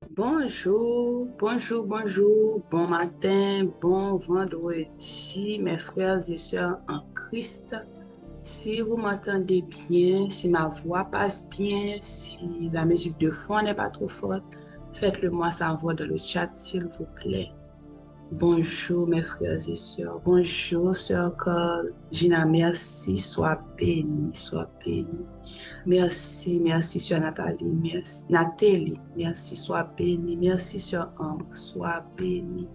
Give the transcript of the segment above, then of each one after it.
Bonjour, bonjour, bonjour, bon matin, bon vendredi, mes frères et sœurs en Christ. Si vous m'entendez bien, si ma voix passe bien, si la musique de fond n'est pas trop forte, faites-le moi savoir dans le chat, s'il vous plaît. Bonjour mes frères et sœurs. Bonjour sœur Carl. Gina, merci. Sois béni, sois béni. Merci, merci sœur Nathalie. Merci. Nathalie, merci. Sois béni. Merci sœur Ambre. Sois béni.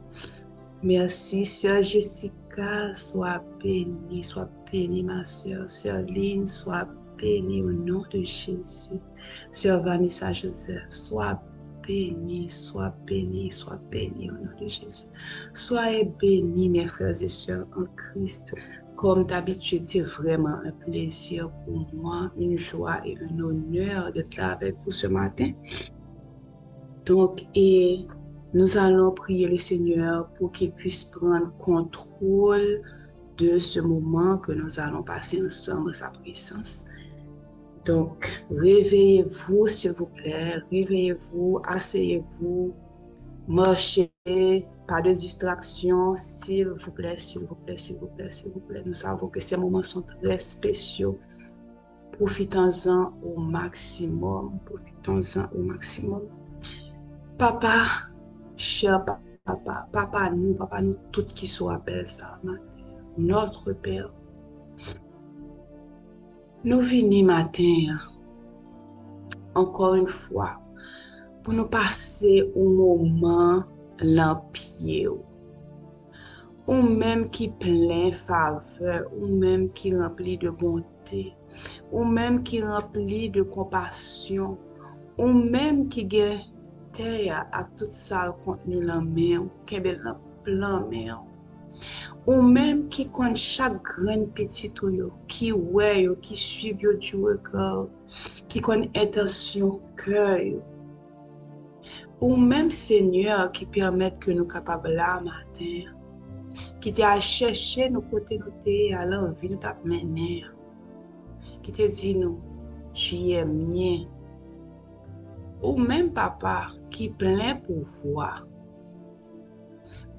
Merci sœur Jessica. Sois béni. Sois béni ma sœur. Sœur Lynn, sois béni au nom de Jésus. Sœur Vanessa Joseph, sois béni, sois béni, sois béni au nom de Jésus. Soyez bénis, mes frères et sœurs en Christ. Comme d'habitude, c'est vraiment un plaisir pour moi, une joie et un honneur d'être là avec vous ce matin. Donc, nous allons prier le Seigneur pour qu'il puisse prendre contrôle de ce moment que nous allons passer ensemble, sa présence. Donc, réveillez-vous, s'il vous plaît, réveillez-vous, asseyez-vous, marchez, pas de distraction, s'il vous plaît, s'il vous plaît, s'il vous plaît, s'il vous plaît. Nous savons que ces moments sont très spéciaux. Profitons-en au maximum, profitons-en au maximum. Papa, cher papa, nous toutes qui soient belles ça, notre Père, nous venons matin, encore une fois, pour nous passer un moment l'empied, ou même qui plein faveur, ou même qui rempli de bonté, ou même qui rempli de compassion, ou même qui gagne terre à tout ça contenu la main, qui est dans plan main, ou même qui compte chaque grain petit ou qui ouais, qui suit du regard, qui connaît intention cœur, ou même Seigneur qui permet que nous capables là matin, qui t'a cherché nous côté nous t'es à l'envie nous t'a mené, qui te dit nous, tu es mien, ou même papa qui plein pouvoir,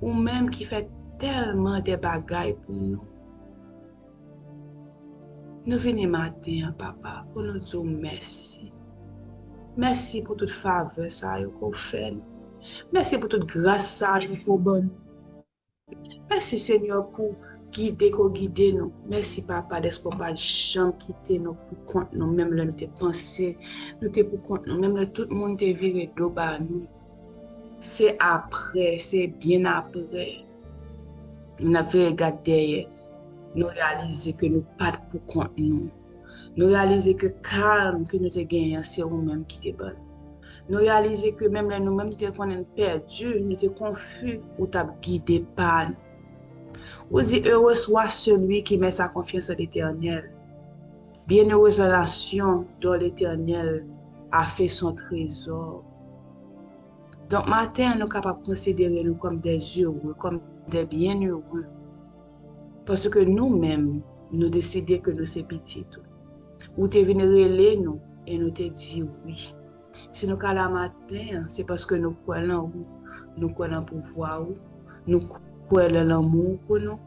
ou même qui fait tellement de bagailles pour nous. Nous venons matin, papa, pour nous dire merci. Merci pour toute faveur ça qu'on fait. Merci pour toute grâce ça qu'on donne. Merci Seigneur pour guider nous. Merci Papa d'être qu'on pas de chambre quitter nous pour compte nous même là nous te penser, nous te pour compte nous même là tout le monde te viré d'eau bas nous. C'est après, c'est bien après. Nous avons regardé, nous réaliser que nous pas pour compte nous. Nous réaliser que calme que nous te gagné c'est nous même qui te bon. Nous réaliser que même là nous-mêmes nous te perdu, nous te confus ou t'as guidé par nous. Ou dit, heureux soit celui qui met sa confiance en l'Éternel. Bienheureuse la nation dont l'Éternel a fait son trésor. Donc, matin, nous sommes capables de considérer nous comme des heureux, comme des bienheureux. Parce que nous-mêmes, nous décidons que nous sommes petits. Ou tu es venu relayer nous et nous te dit oui. Si nous sommes là matin, c'est parce que nous croyons en vous, nous croyons en pouvoir, nous croyons en l'amour pour nous.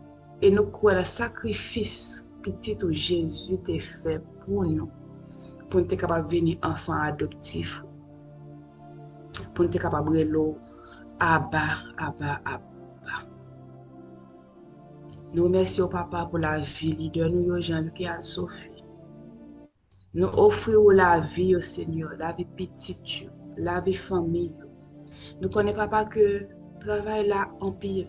Et nous croyons le sacrifice petit où Jésus t'a fait pour nous être capable de venir enfant adoptif, pour être capable de l'eau, Abba, Abba, Abba. Nous remercions Papa pour la vie, leader nous, Jean-Luc et Anne-Sophie. Nous offrons la vie au Seigneur, la vie petite, la vie famille. Nous connaissons Papa que le travail là empire,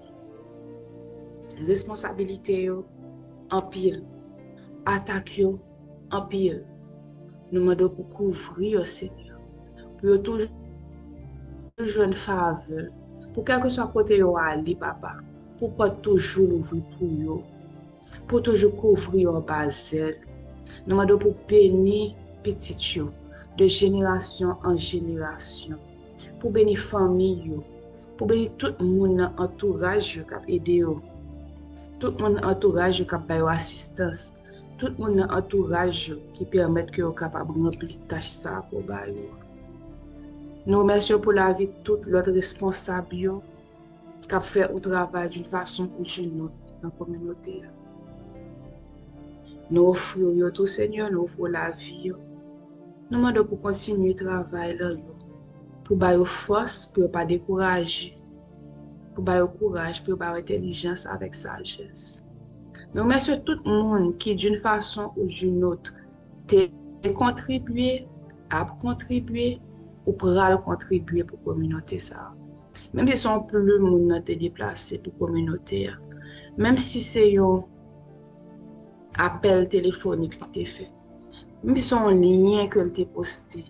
responsabilité empire, attaque empire. Nous demandons pour couvrir, Seigneur, pour toujours jouer une faveur, pour quelque soit côté où aller, papa, pour pas toujours l'ouvrir pour eux, pour toujours couvrir en basel. Nous demandons pour bénir petit de génération en génération, pour bénir famille, pour bénir tout le monde entourage qui a aidé, tout le monde entourage qui a fait assistance. Tout le monde entourage qui permet que vous capable de remplir tâche ça pour bailler. Nous remercions pour la vie de tout l'autre responsable qui a fait au travail d'une façon ou d'une autre dans la communauté. Nous offrons tout Seigneur, nous offrons la vie. Nous demandons pour continuer le travail là, pour avoir force, pour ne pas décourager, pour avoir courage, pour avoir intelligence avec sagesse. Nous remercions tout le monde qui, d'une façon ou d'une autre, a contribué, ou pourra contribuer pour la communauté. Même si son plus le monde a déplacé pour la communauté, même si c'est un appel téléphonique qui a fait, même si c'est un lien que tu as posté,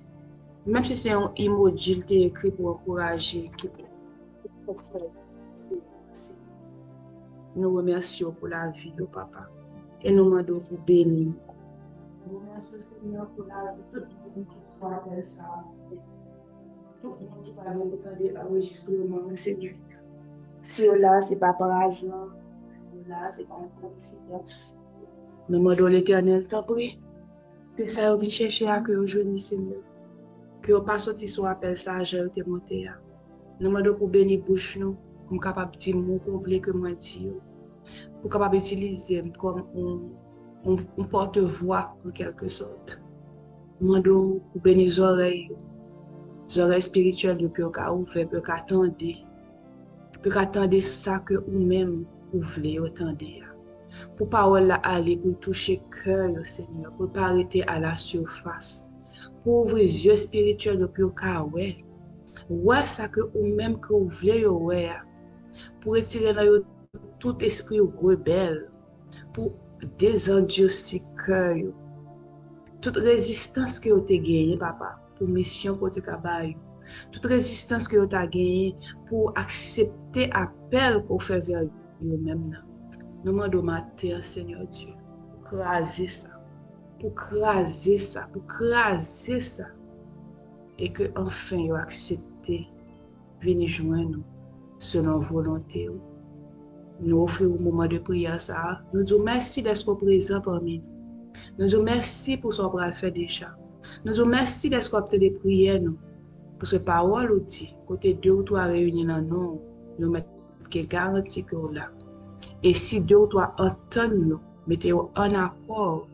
même si c'est un emoji qui écrit pour encourager, nous remercions pour la vie de papa et nous demandons pour bénir. Nous remercions Seigneur pour la vie de tout le monde qui croit à ça. Tout le monde qui va entendre l'enregistrement, Seigneur. Si là, ce n'est pas par argent, si là, ce n'est pas en coïncidence. Nous demandons l'Éternel, t'en prie, que ça vienne chercher à que aujourd'hui, Seigneur. Que vous pas sorti sur appel ça, j'ai été monté. Nous demandons pour bénir bouche nous, pour capable de dire mot complet que moi dire, pour capable utiliser comme un porte-voix en quelque sorte. Nous demandons pour bénir les oreilles spirituelles pour qu'elles ouvrent, pour qu'attendre ça que vous-même vous voulez attendre. Pour parole là aller pour toucher cœur Seigneur, pour pas arrêter à la surface. Pour ouvrir les yeux spirituels pour qu'elle ouais ça que vous-même que vous voulez ouais, pour retirer dans tout esprit rebelle, pour désendurcir cœur, toute résistance que vous avez gagnée papa, pour mission que vous avez toute résistance que vous avez gagnée pour accepter l'appel qu'on fait vers vous-même. Nous demandons matin, Seigneur Dieu, pour craser ça, pour craser ça, et que enfin vous acceptez venir joindre nous selon volonté. Nous offrons un moment de prière ça. Nous disons merci d'être présent parmi nous. Nous disons merci pour ce qu'on a fait déjà. Nous disons merci d'être des prières nous. Pour ce parole ou dit, côté 2 ou 3 réunis dans nous mettons garantie que là. Et si 2 ou 3 entendent nous, mettez-vous en accord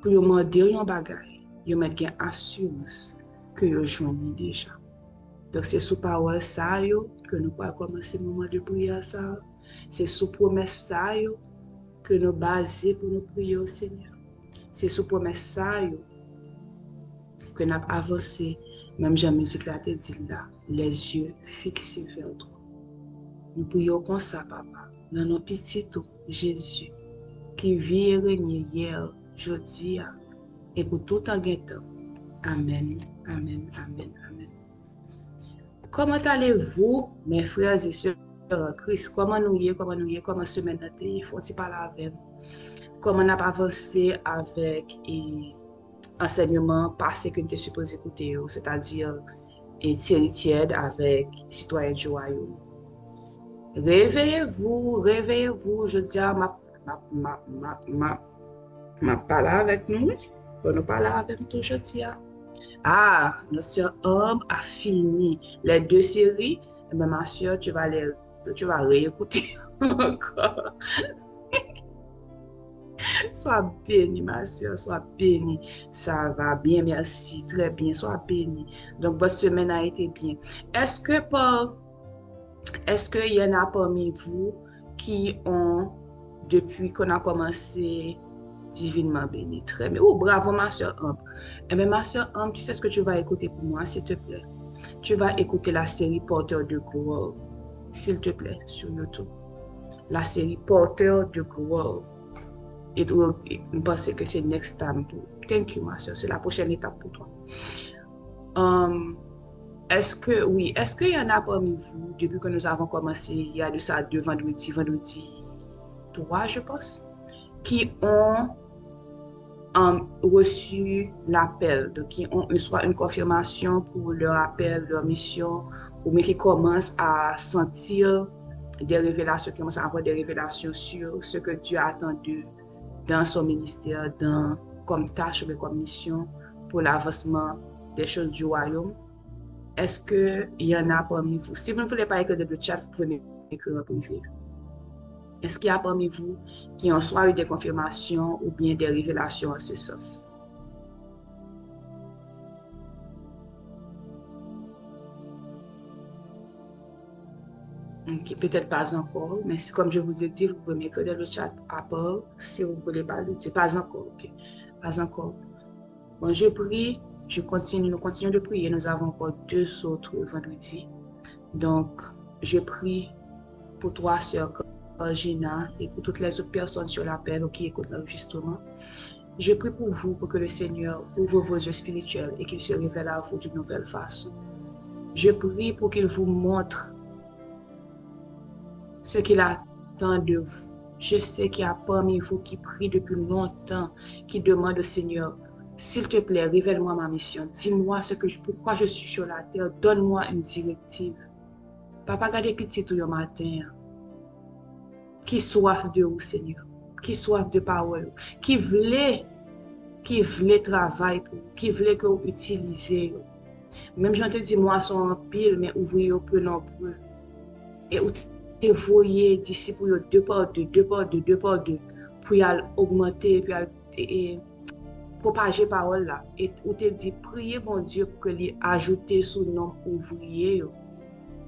pour vous demander un bagage, vous mettez une assurance que vous joignez déjà. Donc c'est sous parole ça que nous pouvons commencer le moment de prière ça. C'est sous promesse ça que nous basons pour nous prier au Seigneur. C'est sous promesse ça que nous avancé, même j'ai musique là te dit là, les yeux fixés vers toi. Nous prions comme ça, papa, dans nos petits tout, Jésus, qui vit et règne hier, aujourd'hui, et pour tout en temps. Amen, amen, amen, amen. Comment allez-vous, mes frères et sœurs en Christ? Comment comment semaine il faut-il parler avec nous? Comment on a avancé avec enseignement passé que nous sommes supposés écouter, c'est-à-dire Thierry Tiède avec Citoyen Joyeux. Réveillez-vous, je dis à ma parler avec nous, pour nous parler avec nous aujourd'hui. Ah, notre soeur Ambre a fini les 2 séries, et bien ma soeur, tu vas réécouter encore. Sois bénie, ma soeur, sois bénie. Ça va bien, merci, très bien, sois bénie. Donc, votre semaine a été bien. Est-ce qu'il y en a parmi vous qui ont, depuis qu'on a commencé, divinement béni? Très bien. Oh, bravo, ma soeur Ambre. Eh bien, ma soeur Ambre, tu sais ce que tu vas écouter pour moi, s'il te plaît? Tu vas écouter la série Porteur de gloire, s'il te plaît, sur YouTube. La série Porteur de gloire. Et je pense que c'est next time. Thank you, ma soeur. C'est la prochaine étape pour toi. Est-ce qu'il y en a parmi vous, depuis que nous avons commencé, il y a de ça 2 vendredi 3, je pense, qui ont reçu l'appel, donc qui ont soit une confirmation pour leur appel, leur mission, ou mais qui commencent à sentir des révélations, qui commencent à avoir des révélations sur ce que Dieu a attendu dans son ministère, comme tâche ou comme mission pour l'avancement des choses du royaume. est-ce qu'il y en a parmi vous? Si vous ne voulez pas écrire de chat, vous pouvez m'écrire en privé. Est-ce qu'il y a parmi vous qui ont soit eu des confirmations ou bien des révélations en ce sens? Ok, peut-être pas encore, mais comme je vous ai dit, vous pouvez m'écrire dans le chat à part si vous ne voulez pas le dire. Pas encore, ok. Pas encore. Bon, je prie, nous continuons de prier. Nous avons encore 2 autres vendredis. Donc, je prie pour toi, sœur Gina, et pour toutes les autres personnes sur l'appel ou qui écoutent l'enregistrement. Je prie pour vous, pour que le Seigneur ouvre vos yeux spirituels et qu'il se révèle à vous d'une nouvelle façon. Je prie pour qu'il vous montre ce qu'il attend de vous. Je sais qu'il y a parmi vous qui prient depuis longtemps, qui demandent au Seigneur, s'il te plaît, révèle-moi ma mission. Dis-moi pourquoi je suis sur la terre. Donne-moi une directive. Papa, gardez pitié tout le matin. Qui soif de vous, Seigneur. Qui soif de parole. Qui voulait travailler pour vous. Qui voulait que vous utilisiez. Même j'en te dis, moi, sont en pile, mais ouvriers peu nombreux. Et vous te voyez d'ici pour 2 par 2, 2 par 2, 2 par 2, pour y augmenter, puis propager parole là. Et vous te dit, priez mon Dieu pour que lui ajoute sous nom ouvrier.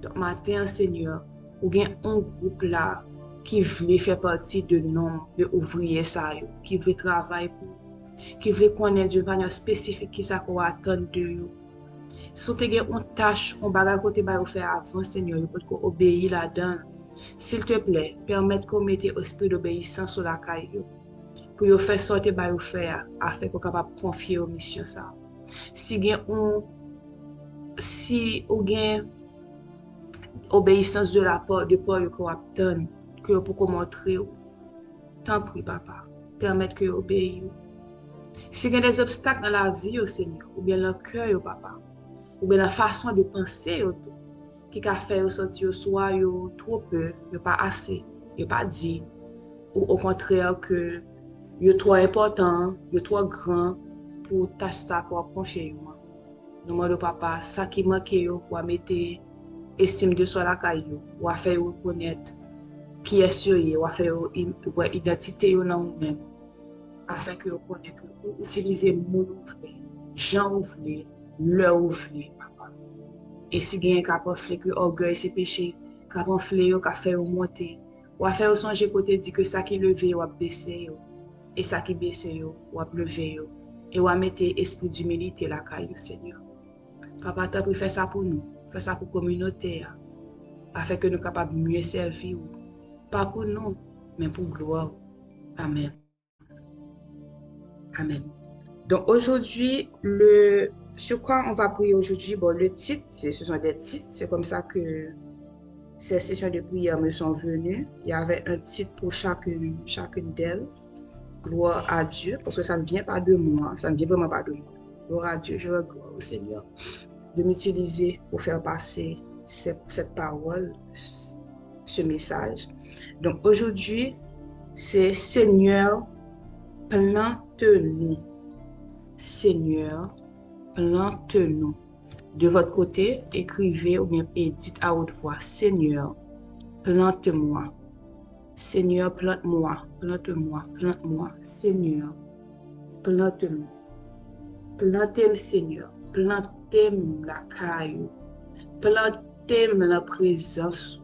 Donc, matin, Seigneur, ou bien un groupe là qui veut faire partie de nom de ouvriers ça, qui veut travailler pour, qui veut connaître d'une manière spécifique qui ça qu'on attend de vous. Si vous avez une tâche, on va côté vous faire avant, Seigneur, vous pouvez obéir là-dedans. S'il te plaît, permette qu'on mette l'esprit d'obéissance sur la caille pour vous faire sortir vous faire afin qu'on capable confier aux missions ça. Si vous avez obéissance de la part de Paul qu'on obtient, que vous pouvez montrer, t'en prie, papa, permettre que vous obéissiez. Si vous avez des obstacles dans la vie, au Seigneur, ou bien dans le cœur, papa, ou bien la façon de penser, qui a fait ressentir soit trop peu, pas assez, pas dit, ou au contraire que trop important, trop grand pour tâche ça qu'on a confié. Nous demandons papa, ça qui manque pour mettre estime de soi la caillou, ou à faire reconnaître qui est sur eux, ou à faire identité dans nous-mêmes, afin que vous connaissez, utiliser mon ouvrier, Jean ouvrier, leur ouvrier, papa. Et si vous avez un que orgueil c'est péché, capable de faire monter, ou à faire songer côté dit que ça qui levé ou à baisser, et ça qui baisse ou à lever, et ou à mettre esprit d'humilité la caillou, Seigneur. Papa, tu as fait ça pour nous, fait ça pour la communauté, afin que nous soyons capables de mieux servir, pas pour nous, mais pour gloire. Amen. Amen. Donc aujourd'hui, sur quoi on va prier aujourd'hui? Bon, le titre, ce sont des titres, c'est comme ça que ces sessions de prière me sont venues. Il y avait un titre pour chacune d'elles. Gloire à Dieu, parce que ça ne vient pas de moi, ça ne vient vraiment pas de moi. Gloire à Dieu, je veux gloire au Seigneur de m'utiliser pour faire passer cette parole, ce message. Donc aujourd'hui, c'est Seigneur, plante-nous. Seigneur, plante-nous. De votre côté, écrivez ou bien dites à haute voix, Seigneur, plante-moi. Seigneur, plante-moi, plante-moi, plante-moi. Seigneur, plante-moi. Plantez-moi, Seigneur. Plantez-moi la caillou. Plantez-moi la présence.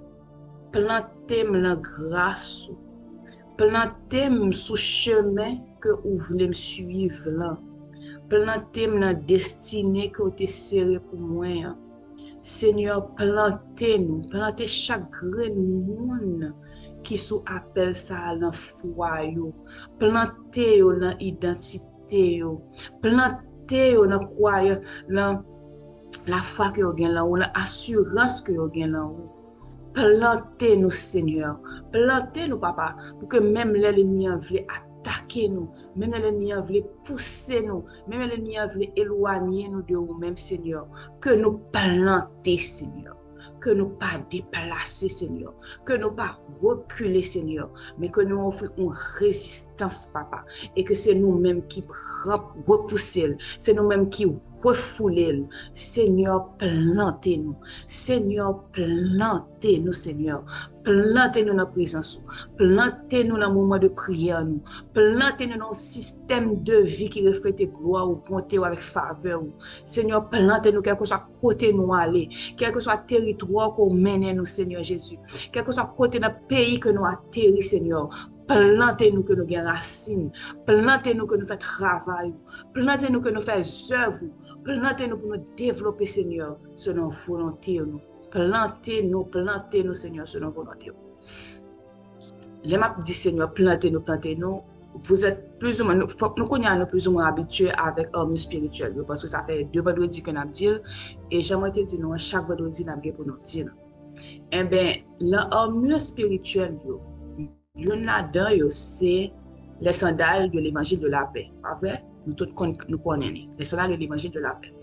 Plantez-moi la grâce. Plantez-moi sous chemin que vous voulez me suivre là. Plantez-moi la destinée que vous avez serré pour moi. Seigneur, plantez-nous. Plantez chaque grain de monde qui sous appel ça dans foi yo. Plantez yo dans identité yo. Plantez yo dans croyance, dans la foi que vous avez là, ou l'assurance que vous avez là. Plantez-nous, Seigneur. Plantez-nous, papa, pour que même l'ennemi veut attaquer nous, même l'ennemi veut pousser nous, même l'ennemi veut éloigner nous de vous-même, Seigneur. Que nous planter, Seigneur. que nous pas déplacer, Seigneur, que nous pas reculer, Seigneur, mais que nous offrons une résistance, Papa, et que c'est nous-mêmes qui repoussons, c'est nous-mêmes qui refoulons. Seigneur, plantez-nous. Seigneur, plantez-nous, Seigneur. Plantez-nous dans la présence. Plantez-nous dans le moment de prière. Plantez-nous dans un système de vie qui reflète gloire ou bonté ou avec faveur. Seigneur, plantez-nous, quel que soit côté nous aller, quel que soit territoire qu'on mène nous, Seigneur Jésus, quel que soit côté dans pays que nous atterri, Seigneur. Plantez-nous que nous gagnons racines. Plantez-nous que nous faisons travail. Plantez-nous que nous faisons œuvre. Plantez-nous pour nous développer, Seigneur, selon volonté. Plantez-nous, Seigneur, selon volonté. Les maps dit, Seigneur, plantez-nous. Vous êtes plus ou moins, nous connaissons plus ou moins habitués avec l'homme spirituel, parce que ça fait 2 vendredis que nous avons dit, et j'aimerais te dire, chaque vendredi, nous avons pour nous dire. Eh bien, l'homme spirituel, il y en a dedans, c'est les sandales de l'évangile de la paix. Pas vrai? Nous tous nous connaissons les sandales de l'évangile de la paix.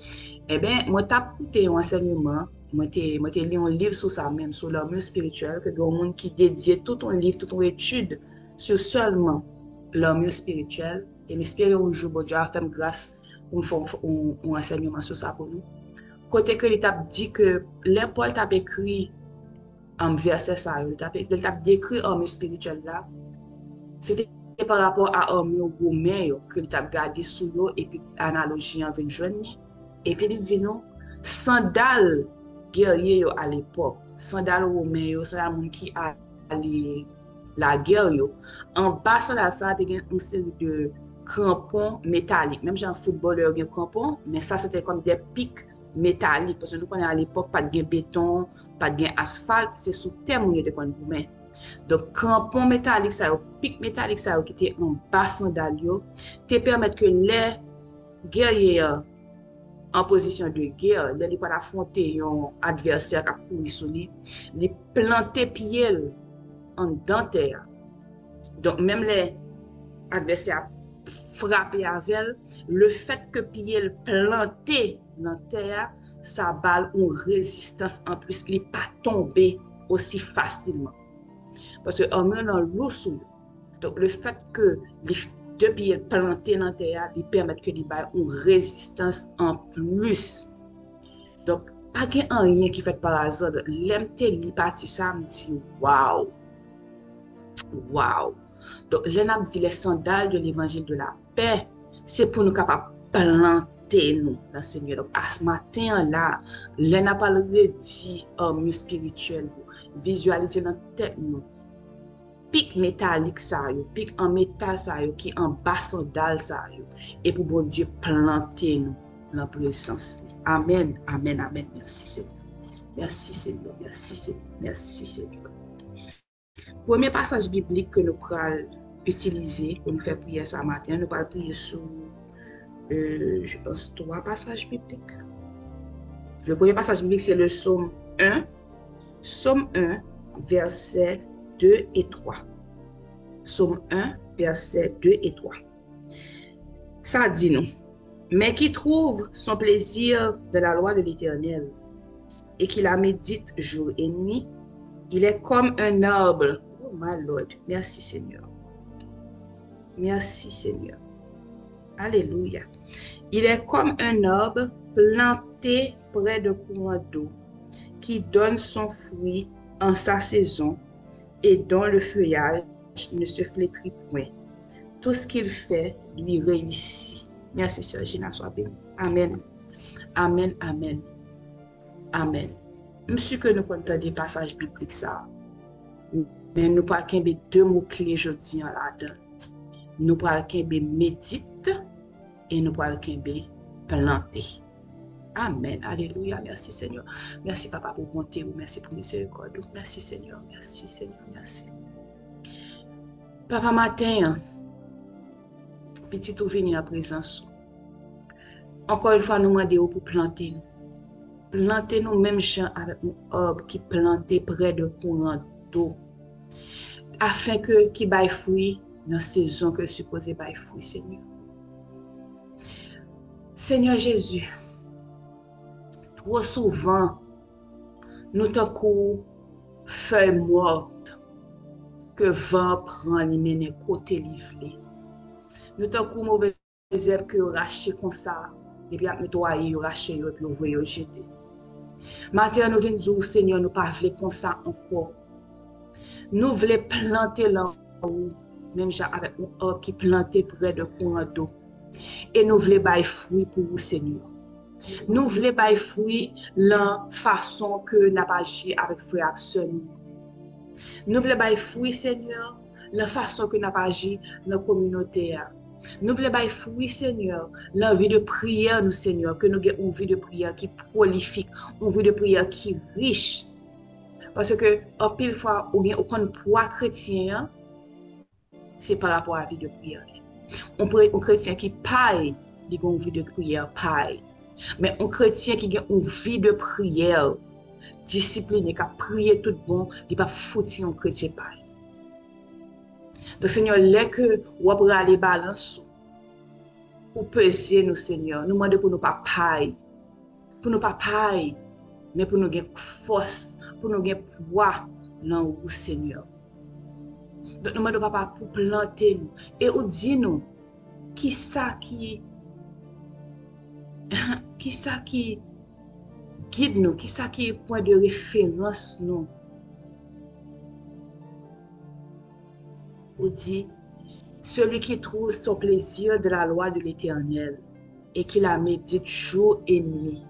Eh bien, moi, j'ai écouté un enseignement, moi, j'ai lu un livre sur ça même, sur l'homme spirituel, que il y a un monde qui dédie tout un livre, toute une étude sur seulement l'homme spirituel. Et j'espère un jour, bon Dieu a fait grâce pour faire un enseignement sur ça pour nous. Côté que l'État dit que les Paul t'a écrit en verset ça, il t'a décrit l'homme spirituel là, c'était par rapport à l'homme romain que l'État gardé sous l'eau et puis analogie en 20 journée. Et puis il dit non, sandales guerrier à l'époque, sandales romains, c'est la monde qui a la guerre. En bas de ça, il y a une série de crampons métalliques. Même genre footballeur, il y a crampons, mais ça c'était comme des pics métalliques. Parce que nous connaissons à l'époque pas de béton, pas de asphalte, c'est sous terre où il y a des. Donc, crampons métalliques, ça, pics métalliques, ça, qui étaient en bas sandales, te permettent que les guerriers en position de guerre, les pas affronter un adversaire qui a couru sur lui, les planter pieds en dentaire. Donc, même les adversaires frappés avec elle, le fait que pieds planté dans terre, ça balle une résistance en plus, il n'est pas tombé aussi facilement. Parce que en menant l'eau sous, donc le fait que les 2 pieds plantés dans terre, ils permettent que les baillent une résistance en plus. Donc, pas qu'il y ait rien qui fait par hasard. L'MT li parti ça me dit waouh. Waouh. Donc, l'on dit les sandales de l'évangile de la paix, c'est pour nous capables de planter nous dans le Seigneur. Donc, à ce matin là, l'on a pas le dit homme spirituel, visualiser dans la tête nous. Pic métallique ça yo, pic en métal ça yo, qui en bas sandales ça yo, et pour bon Dieu planter nous dans la présence. Amen, amen, amen. Merci Seigneur. Merci Seigneur, merci Seigneur, merci Seigneur. Premier passage biblique que nous pourrons utiliser pour nous faire prier ce matin, nous allons prier sur, je pense, 3 passages bibliques. Le premier passage biblique, c'est le Psaume 1, versets 2 et 3. Psaume 1, versets 2 et 3. Ça dit nous, mais qui trouve son plaisir de la loi de l'Éternel et qui la médite jour et nuit, il est comme un arbre. Oh my Lord, merci Seigneur. Merci Seigneur. Alléluia. Il est comme un arbre planté près de courants d'eau qui donne son fruit en sa saison et dont le feuillage ne se flétrit point. Tout ce qu'il fait lui réussit. Merci, Sœur Gina, sois bénie. Amen. Amen, amen. Amen. Monsieur que nous comptons des passages bibliques, ça. Mais nous parlons de 2 mots-clés aujourd'hui là-dedans. Nous parlons de médite et nous parlons de planter. Amen. Alléluia. Merci Seigneur. Merci Papa pour bonté. Merci pour miséricorde. Merci Seigneur. Merci Seigneur. Merci. Papa matin, petit tout venu à présence. Encore une fois, nous demandons pour planter. Planter nous même gens avec un arbre qui planté près de courant d'eau. Afin que qui baille fruit dans la saison que supposé baille fruit, Seigneur. Seigneur Jésus, trop souvent, Nous tant qu'aux feuilles mortes que vent prend li mène côté livlé. Nous tant qu'aux mauvaises herbes que raché comme ça, depuis ap nettoyer, raché et puis ouvrir jeter. Matin nous venons dire Seigneur, nous pas vle comme ça encore. Nous voulons planter là où même avec un arbre qui planté près de courant d'eau. Et nous voulons bailler fruit pour vous, Seigneur. Nous voulons bailler fruit la façon que nous avons agi avec frère et sœur. Nous voulons bailler fruit, Seigneur, la façon que nous avons agi dans la communauté. Nous voulons bailler fruit, Seigneur, l'envie de prière, nous, Seigneur, que nous ayons une vie de prière qui est prolifique, une vie de prière qui est riche. Parce que, en pile fois, ou bien aucun poids chrétien, c'est par rapport à la vie de prière. Un chrétien qui paille, il a une vie de prière paille. Mais un chrétien qui a une vie de prière disciplinée, qui a prié tout bon, il ne va pas foutre un chrétien paille. Donc, Seigneur, les que vous avez aller balance, pour peser nous, Seigneur, nous demandons pour nous pas paille. Pour nous pas paille, mais pour nous avoir force, pour nous avoir poids dans vous, Seigneur. Donc, nous demandons papa pour planter nous. Et nous dit-nous, qui ça qui guide nous, qui ça qui est point de référence nous. On dit, celui qui trouve son plaisir de la loi de l'Éternel et qui la médite jour et nuit.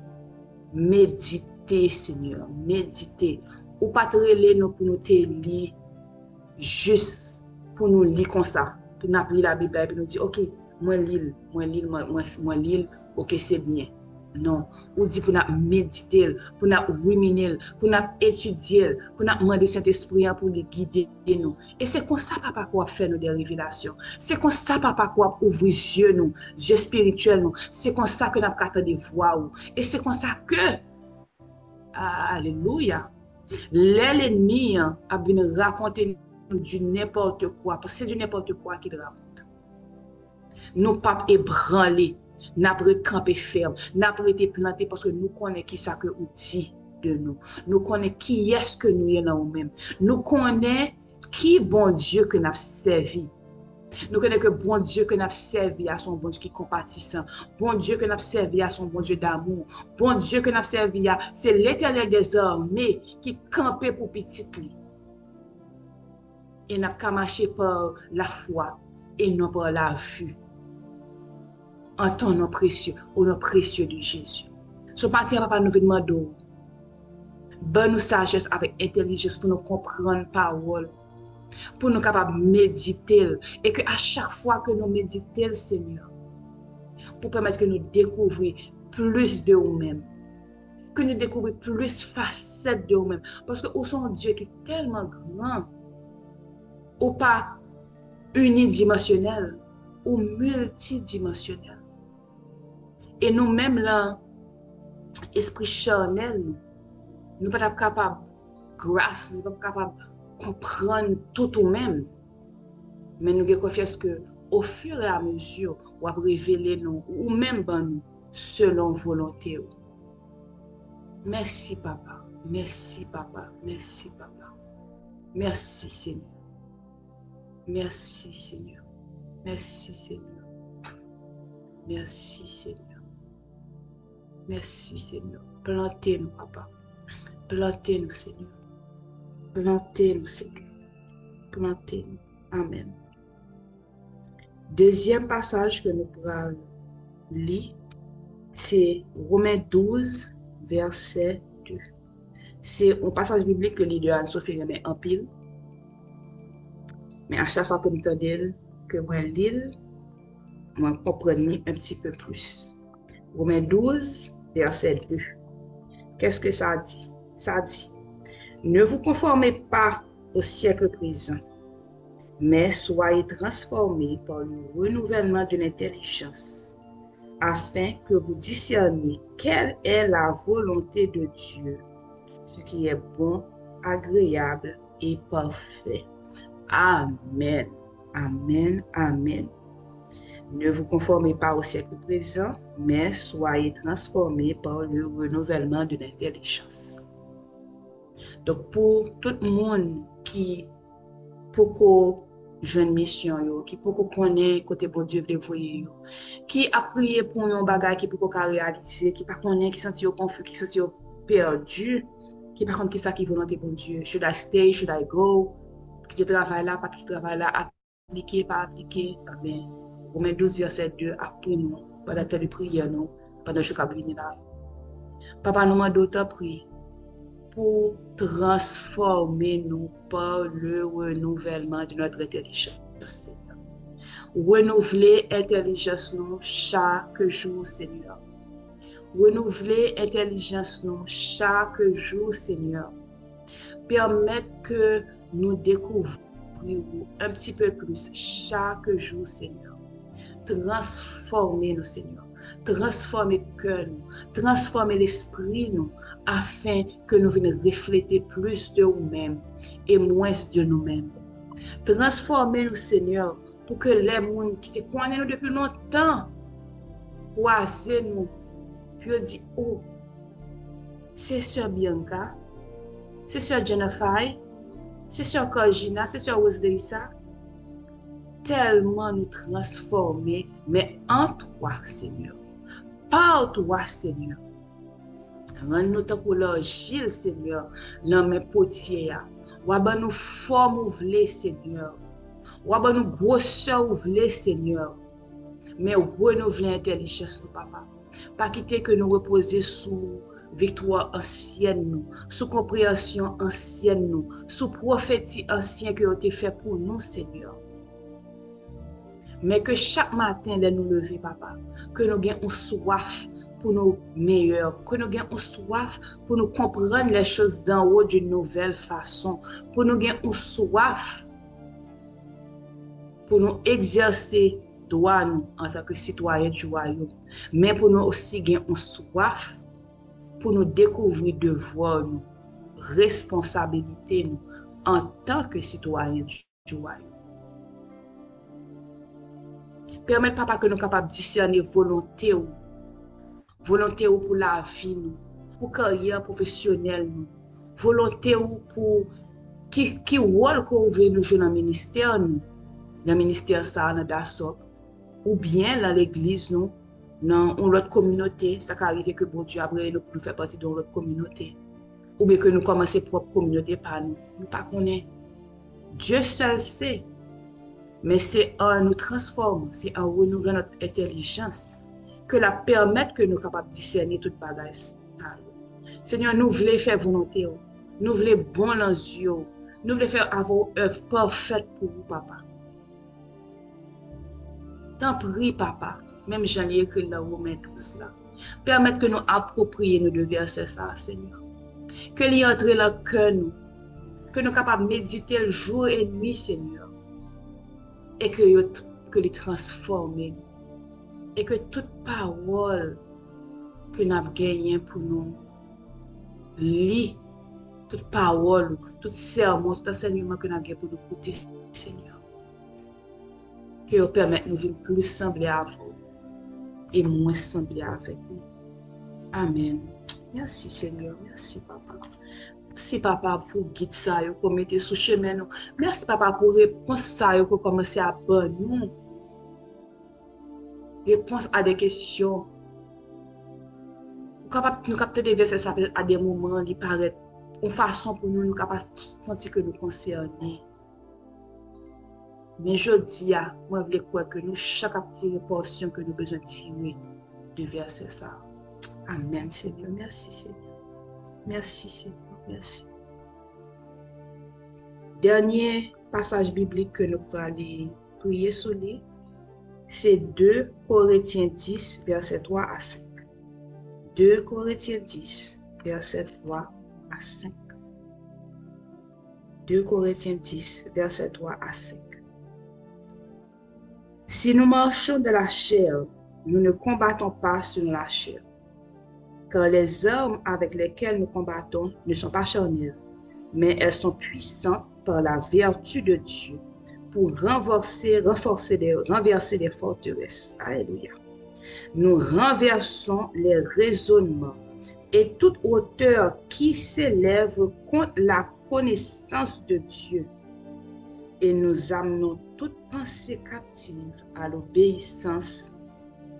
Méditez, Seigneur, méditez. Ou pas trailer nous pour nous te lire juste pour nous lire comme ça. Pour nous lire la Bible et nous dire, ok, moi lire, ok, c'est bien. Non, ou dit pour nous méditer, pour nous ruminer, pour nous étudier, pour nous demander Saint-Esprit pour nous guider nous. Et c'est comme ça, papa, qu'on va faire nous des révélations. C'est comme ça, papa, qu'on va ouvrir les yeux, nous, yeux spirituels, nous. C'est comme ça que nous avons des voix. Et c'est comme ça que, alléluia, l'ennemi a venu raconter du n'importe quoi, parce que c'est du n'importe quoi qu'il raconte. Nous pas ébranler. N'a pas camper ferme, n'a pas été planté parce que nous connaissons qui ça que dit de nous. Nous connaissons qui est-ce que nous sommes nous-mêmes. Nous connaissons qui bon Dieu que nous avons servi. Nous connaissons que bon Dieu que nous avons servi à son bon Dieu qui est compatissant. Bon Dieu que nous avons servi à son bon Dieu d'amour. Bon Dieu que nous avons servi à, c'est l'Éternel des armées qui campait pour petit lui. Et n'a pas marché par la foi et non par la vue. En ton nom précieux, au nom précieux de Jésus. Ce matin, papa, nous demandons, bonne sagesse avec intelligence pour nous comprendre la parole, pour nous capables de méditer, et que à chaque fois que nous méditons, Seigneur, pour permettre que nous découvrions plus de nous-mêmes, que nous découvrions plus facettes de nous-mêmes, parce que nous sommes un Dieu qui est tellement grand, ou pas unidimensionnel, ou multidimensionnel. Et nous-mêmes, là, esprit charnel, nous ne sommes pas capables de grâce, nous ne sommes pas capables de comprendre tout nous-mêmes. Mais nous avons confiance que au fur et à mesure, on va révéler nous, ou même nous, selon volonté. Merci, papa. Merci, papa. Merci, papa. Merci, Seigneur. Merci, Seigneur. Merci, Seigneur. Merci, Seigneur. Merci, Seigneur. Plantez-nous, papa. Plantez-nous, Seigneur. Plantez-nous, Seigneur. Plantez-nous. Amen. Deuxième passage que nous pourrons lire, c'est Romains 12, verset 2. C'est un passage biblique que l'idée Anne-Sophie remet en pile. Mais à chaque fois que nous entendons que moi lis, moi comprends un petit peu plus. Romains 12, verset 2. Qu'est-ce que ça dit? Ça dit, ne vous conformez pas au siècle présent, mais soyez transformés par le renouvellement de l'intelligence, afin que vous discerniez quelle est la volonté de Dieu, ce qui est bon, agréable et parfait. Amen. Amen. Amen. Ne vous conformez pas au siècle présent, mais soyez transformés par le renouvellement de l'intelligence. Donc, pour tout le monde qui peut jeune mission yo, qui peut connaître côté bon Dieu veut voyer yo, qui a prié pour un bagage qui peut réaliser, qui pas connaît, qui senti confus, qui senti perdu, qui pas connaît qui ça qui volonté bon Dieu. Should I stay, should I go? Qui travaille là, pas qui travaille là, appliquer, pas appliquer, ben Romains 12 verset 2 à tout nous pendant temps de prière nous, pendant que je suis là. Papa nous demande d'autres prier pour transformer nous par le renouvellement de notre intelligence. Renouveler l'intelligence nous chaque jour, Seigneur. Renouveler l'intelligence nous chaque jour, Seigneur. Permettre que nous découvrions un petit peu plus chaque jour, Seigneur. Transformer nous, Seigneur. Transformer le cœur, transformer l'esprit, nous, afin que nous venions refléter plus de nous-mêmes et moins de nous-mêmes. Transformer nous, Seigneur, pour que les gens qui te connaissent depuis longtemps croisent nous, puis disent, oh, c'est Sœur Bianca, c'est Sœur Jennifer, c'est Sœur Corgina, c'est Sœur Wesleysa. Tellement nous transformer, mais en toi, Seigneur. Par toi, Seigneur. Rends-nous pour l'argile, Seigneur, dans mes potiers. Ou nous forme ouvlée, Seigneur. Ou nous grosseur ouvlée, Seigneur. Mais renouveler l'intelligence, papa. Pas quitter que nous reposer sous victoire ancienne, sous compréhension ancienne, sous prophétie ancienne que tu as fait pour nous, Seigneur. Mais que chaque matin, nous lever, papa, que nous ayons soif pour nos meilleurs, que nous ayons soif pour nous comprendre les choses d'en haut d'une nouvelle façon, pour nous ayons soif pour nous exercer droit nous en tant que citoyens du royaume, mais pour nous aussi ayons soif pour nous découvrir devoir nous, responsabilité nous en tant que citoyens du royaume. Permettre, papa, que nous soyons capables de discerner volonté ou pour la vie, nous, pour la carrière professionnelle, nous, volonté ou pour qui rôle qu'on veut nous jouer dans le ministère, nous, dans le ministère ça, dans DASOC, ou bien dans l'église, nous, dans notre communauté, ça arrive que bon Dieu après nous pour faire partie de notre communauté, ou bien que nous commençons propre communauté par nous. Nous ne connaissons pas. Dieu seul sait. Mais c'est en nous transformant, c'est en renouvelant notre intelligence que la permettre que nous sommes capables de discerner toute bagage. Seigneur, nous voulons faire volonté, nous voulons bon dans les yeux, nous voulons faire avoir une œuvre parfaite pour vous, papa. T'en prie, papa, même j'en ai écrit dans Romains 12 là. Permettre que nous approprions nos deux versets, ça, Seigneur. Que l'y entre dans le cœur, que nous sommes capables de méditer le jour et nuit, Seigneur. Et que les transformer. Et que toute parole que nous avons gagnée pour nous, lit, toute parole, tout sermon, tout enseignement que nous avons gagné pour nous écouter, Seigneur. Que vous permettez de nous vivre plus sembler à vous et moins sembler avec vous. Amen. Merci, Seigneur. Merci, Papa. Merci, Papa, pour guider ça, pour mettre sous chemin. Merci, Papa, pour réponse ça, pour commencer à bonne nous. Réponse à des questions. Nous capter des versets ça à des moments, il paraît une façon pour nous capables de sentir que nous concernés. Mais je dis, moi, je veux croire que nous, chaque petite portion que nous avons besoin de tirer de verset ça. Amen, Seigneur. Merci, Seigneur. Merci, Seigneur. Merci. Dernier passage biblique que nous allons aller prier sur lui, c'est 2 Corinthiens 10, verset 3 à 5. 2 Corinthiens 10, verset 3 à 5. 2 Corinthiens 10, verset 3 à 5. Si nous marchons de la chair, nous ne combattons pas selon la chair. Car les armes avec lesquelles nous combattons ne sont pas charnelles, mais elles sont puissantes par la vertu de Dieu pour renverser des forteresses. Alléluia. Nous renversons les raisonnements et toute hauteur qui s'élève contre la connaissance de Dieu. Et nous amenons toute pensée captive à l'obéissance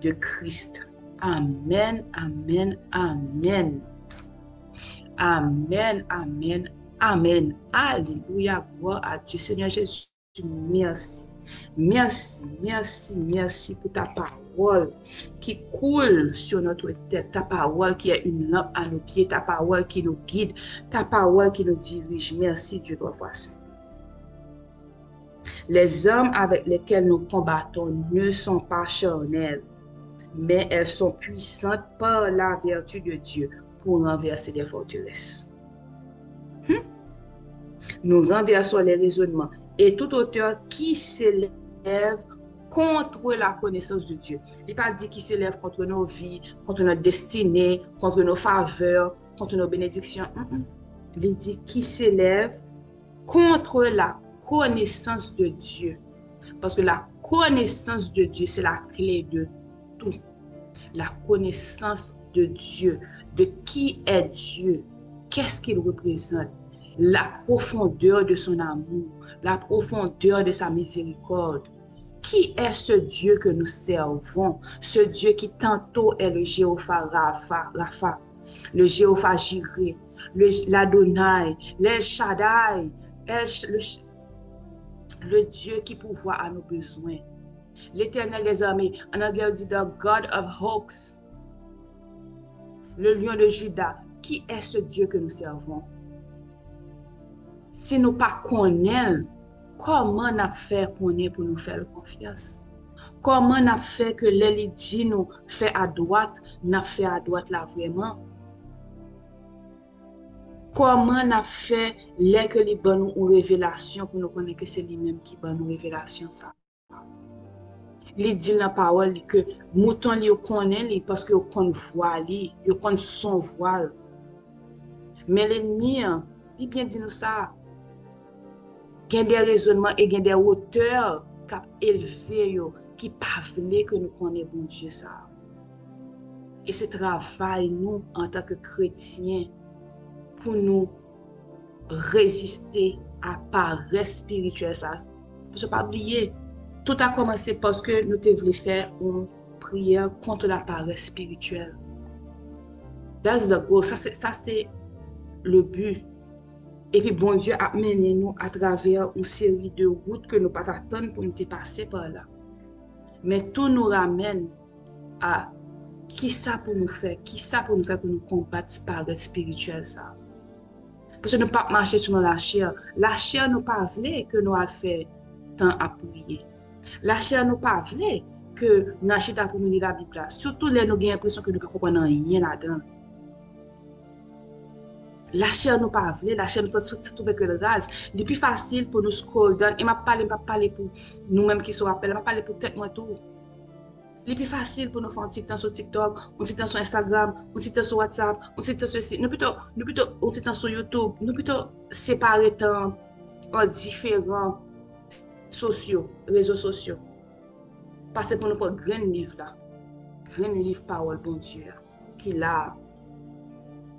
de Christ. Amen, amen, amen. Amen, amen, amen. Alléluia, gloire à Dieu. Seigneur Jésus, merci. Merci, merci, merci pour ta parole qui coule sur notre tête, ta parole qui est une lampe à nos pieds, ta parole qui nous guide, ta parole qui nous dirige. Merci Dieu, toi voici. Les hommes avec lesquels nous combattons ne sont pas charnels, mais elles sont puissantes par la vertu de Dieu pour renverser les forteresses. Nous renversons les raisonnements et toute hauteur qui s'élève contre la connaissance de Dieu. Il n'est pas dit qui s'élève contre nos vies, contre notre destinée, contre nos faveurs, contre nos bénédictions. Il dit qui s'élève contre la connaissance de Dieu. Parce que la connaissance de Dieu, c'est la clé de tout. La connaissance de Dieu, de qui est Dieu, qu'est-ce qu'il représente, la profondeur de son amour, la profondeur de sa miséricorde. Qui est ce Dieu que nous servons? Ce Dieu qui tantôt est le Jéhovah Rapha, le Jéhovah Jireh, l'Adonai, l'El Shaddai, le Dieu qui pourvoit à nos besoins. L'Éternel des armées, en anglais on dit the God of hosts, le lion de Juda. Qui est ce Dieu que nous servons? Si nous ne connaissons pas, comment on a fait pour nous faire confiance? Comment on a fait que les dit nous fait à droite, n'a fait à droite là vraiment? Comment on a fait les que les bonnes ou révélation pour nous connaître que c'est lui-même qui donne nous révélation ça? Il dit dans la parole que mouton li connaît parce que on voit li, yo connaît son voile. Mais l'ennemi, il bien dit nous ça. Il y a des raisonnements et il y a des hauteurs qui sont élevées, qui ne peuvent que nous connaissions bon Dieu ça. Et c'est travail nous en tant que chrétiens pour nous résister à la paresse spirituelle ça. Pour ne pas oublier, tout a commencé parce que nous devons faire une prière contre la paresse spirituelle. That's the goal. Ça c'est le but. Et puis, bon Dieu a mené nous à travers une série de routes que nous ne pouvons pas attendre pour nous passer par là. Mais tout nous ramène à qui ça pour nous faire, pour nous combattre cette paresse spirituelle ça. Parce que nous ne pouvons pas marcher sur la chair. La chair nous pas voulu que nous allons faire temps à prier. La chair nous pas voulu que nous achètons pour nous lire la Bible. Surtout les nous avons l'impression que nous ne comprenons rien là-dedans. La chair nous pas voulu, la chair nous trouve que le gaz. C'est plus facile pour nous scroll down. Et m'a parler pour nous-mêmes qui se rappellent, m'a parler pour tête moi tout. C'est plus facile pour nous faire un petit temps sur TikTok, un petit temps sur Instagram, un petit temps sur WhatsApp, un petit temps sur site. Nous plutôt un petit temps sur YouTube. Nous plutôt séparer temps en différents réseaux sociaux. Parce que pour nous prendre grand livre là, grand livre parole bon Dieu qui l'a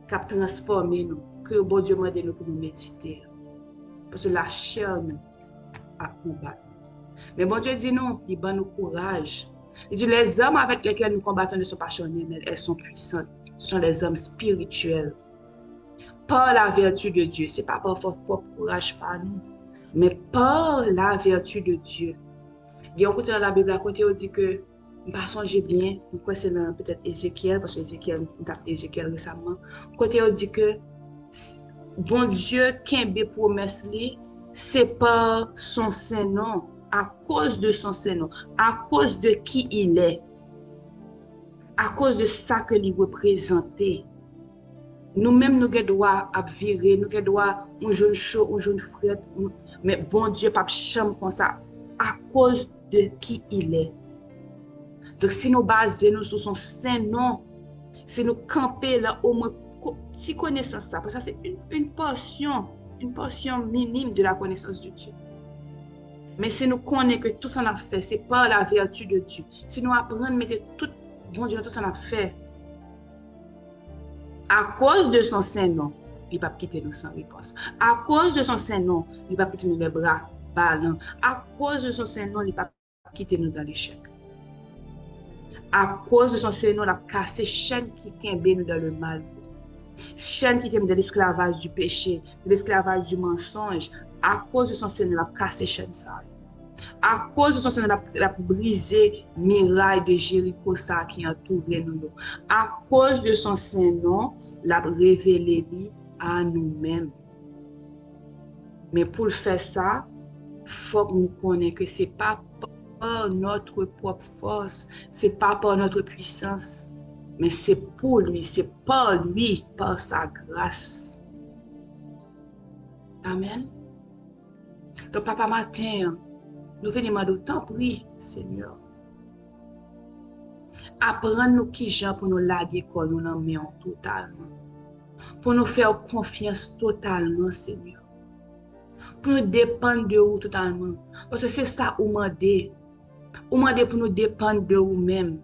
qui a transformé nous, que bon Dieu m'a donné pour nous méditer. Parce que la chair nous a combattu. Mais bon Dieu dit non, il donne nous courage. Il dit les hommes avec lesquels nous combattons ne sont pas charnels, mais elles sont puissantes. Ce sont des hommes spirituels. Par la vertu de Dieu. Ce n'est pas par notre propre courage par nous, mais par la vertu de Dieu. Il y a un côté dans la Bible, à côté, on dit que je ne songe bien, je crois que c'est peut-être Ézéchiel, parce que Ézéchiel récemment. Côté, on dit que bon Dieu, qui a promesse, c'est par son Saint-Nom, à cause de son Saint-Nom, à cause de qui il est, à cause de ça que il représente. Nous-mêmes, nous avons droit à virer, nous avons droit à un jeune chaud, un jeune fret, mais bon Dieu, pas chambre comme ça, à cause de qui il est. Donc, si nous basons sur son Saint-Nom, si nous campons là, au moins, si connaissance ça, parce que ça, c'est une portion minime de la connaissance de Dieu. Mais si nous connaissons que tout ça a fait, c'est par la vertu de Dieu. Si nous apprenons à mettre tout, bon Dieu, tout ça a fait, À cause de son Saint-Nom, il ne va pas quitter nous sans réponse. À cause de son Saint-Nom, il ne va pas quitter nous les bras ballants. À cause de son Saint-Nom, il ne va pas quitter nous dans l'échec. À cause de son Saint-Nom, il a cassé chaîne qui kembe nous dans le mal. Chaîne qui kembe de l'esclavage du péché, de l'esclavage du mensonge. À cause de son Saint-Nom, il a cassé chaîne ça. À cause de son Seigneur, il a brisé muraille de Jéricho ça qui entourait nous. À cause de son Saint-Nom, il a révélé à nous-mêmes. Mais pour le faire ça, il faut que nous connaissions que ce n'est pas par notre propre force, ce n'est pas par notre puissance, mais c'est pour lui, c'est par lui, par sa grâce. Amen. Donc, papa matin, nous venons d'autant prier, Seigneur. Apprendre-nous qui gens pour nous laguer quand nous en mettons totalement. Pour nous faire confiance totalement, Seigneur. Pour nous dépendre de vous totalement. Parce que c'est ça où demandez. Vous demandez pour nous dépendre de vous-même.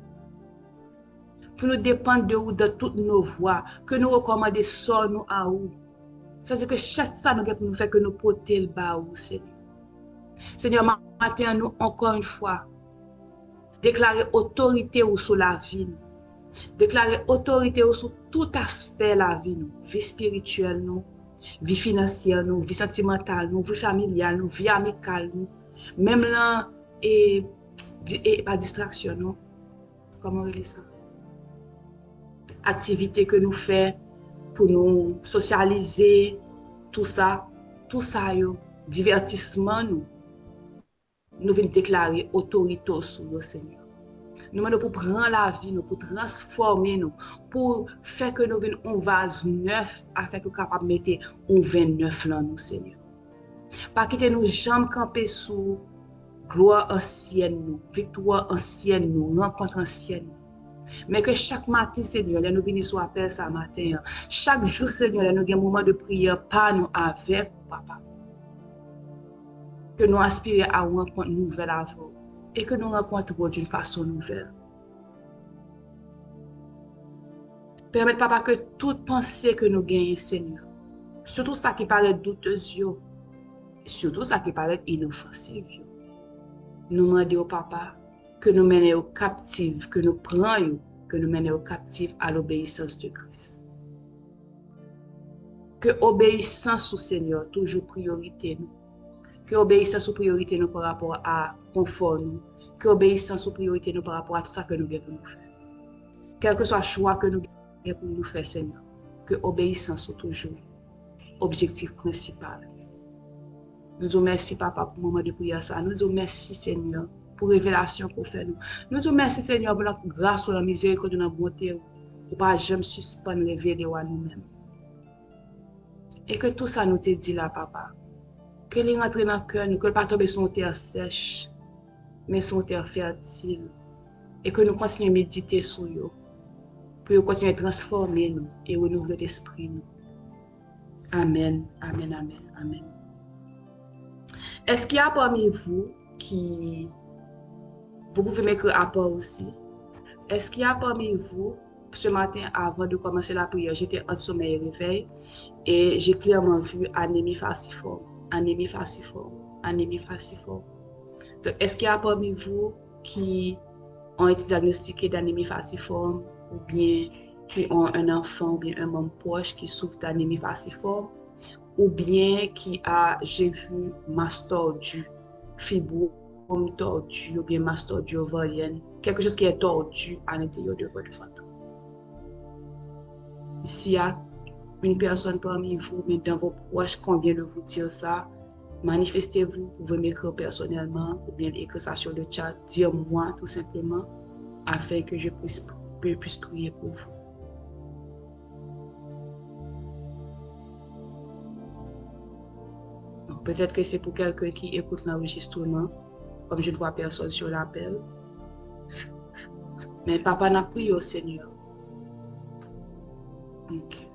Pour nous dépendre de vous dans toutes nos voies. Que nous recommandions ça nous à vous. C'est-à-dire que chaque ça nous pour nous faire que nous porter le bas vous, Seigneur. Seigneur, matin, nous encore une fois, déclarer autorité sur la vie. Déclarer autorité sur tout aspect de la vie, vie spirituelle, vie financière, vie sentimentale, vie familiale, vie amicale, même là, et pas distraction, comment on dit ça? Activité que nous faisons pour nous socialiser, tout ça, divertissement, nous venons déclarer autorité sur le Seigneur. Nous demandons pour prendre la vie, pour transformer nous, pour faire que nous venions un vase neuf, afin que nous soyons capables de mettre un vin neuf dans nous, Seigneur. Pas quitter nous jambes camper sous gloire ancienne, nous, victoire ancienne, nous, rencontre ancienne. Mais que chaque matin, Seigneur, nous venons sur appel ce matin. Chaque jour, Seigneur, nous avons un moment de prière, pas nous avec, papa. Que nous aspirions à une rencontre nouvelle avec vous. Et que nous rencontrons d'une façon nouvelle. Permette, papa, que toute pensée que nous gagnons, Seigneur, surtout ça qui paraît douteuse, surtout ça qui paraît inoffensif, nous demandons, papa, que nous menions captifs, que nous prenions, que nous menions captifs à l'obéissance de Christ. Que obéissance au Seigneur, toujours priorité nous. Que obéissance aux priorités nous par rapport à confort nous. Que obéissance aux priorités nous par rapport à tout ça que nous devons faire. Quel que soit le choix que nous devons pour nous faire, Seigneur. Que obéissance soit toujours objectif principal. Nous vous remercions, Papa, pour le moment de prière. Nous vous remercions, Seigneur, pour la révélation qu'on fait nous. Nous vous remercions, Seigneur, pour la grâce, la miséricorde, la bonté. Pour pas jamais suspendre révéler à nous-mêmes. Et que tout ça nous te dit là, Papa. Que les rentre dans le cœur, que le pas tomber sur une terre sèche, mais sur une terre fertile. Et que nous continuons à méditer sur eux. Pour continuer à transformer nous et renouveler l'esprit nous. Amen, amen, amen, amen. Est-ce qu'il y a parmi vous qui... Vous pouvez m'écrire à part aussi. Est-ce qu'il y a parmi vous, ce matin, avant de commencer la prière, j'étais en sommeil et réveil et j'ai clairement vu anémie falciforme. Anémie falciforme. Anémie falciforme. Donc, est-ce qu'il y a parmi vous qui ont été diagnostiqués d'anémie falciforme ou bien qui ont un enfant ou bien un membre proche qui souffre d'anémie falciforme ou bien qui a, j'ai vu, masse tordue, fibrome tordu ou bien masse tordue ovarienne, quelque chose qui est tordu à l'intérieur de votre ventre. S'il y a une personne parmi vous, mais dans vos proches, qu'on vient de vous dire ça, manifestez-vous, vous pouvez m'écrire personnellement ou bien écrire ça sur le chat, dire-moi tout simplement, afin que je puisse prier pour vous. Peut-être que c'est pour quelqu'un qui écoute l'enregistrement, comme je ne vois personne sur l'appel. Mais papa n'a prié au Seigneur. Ok.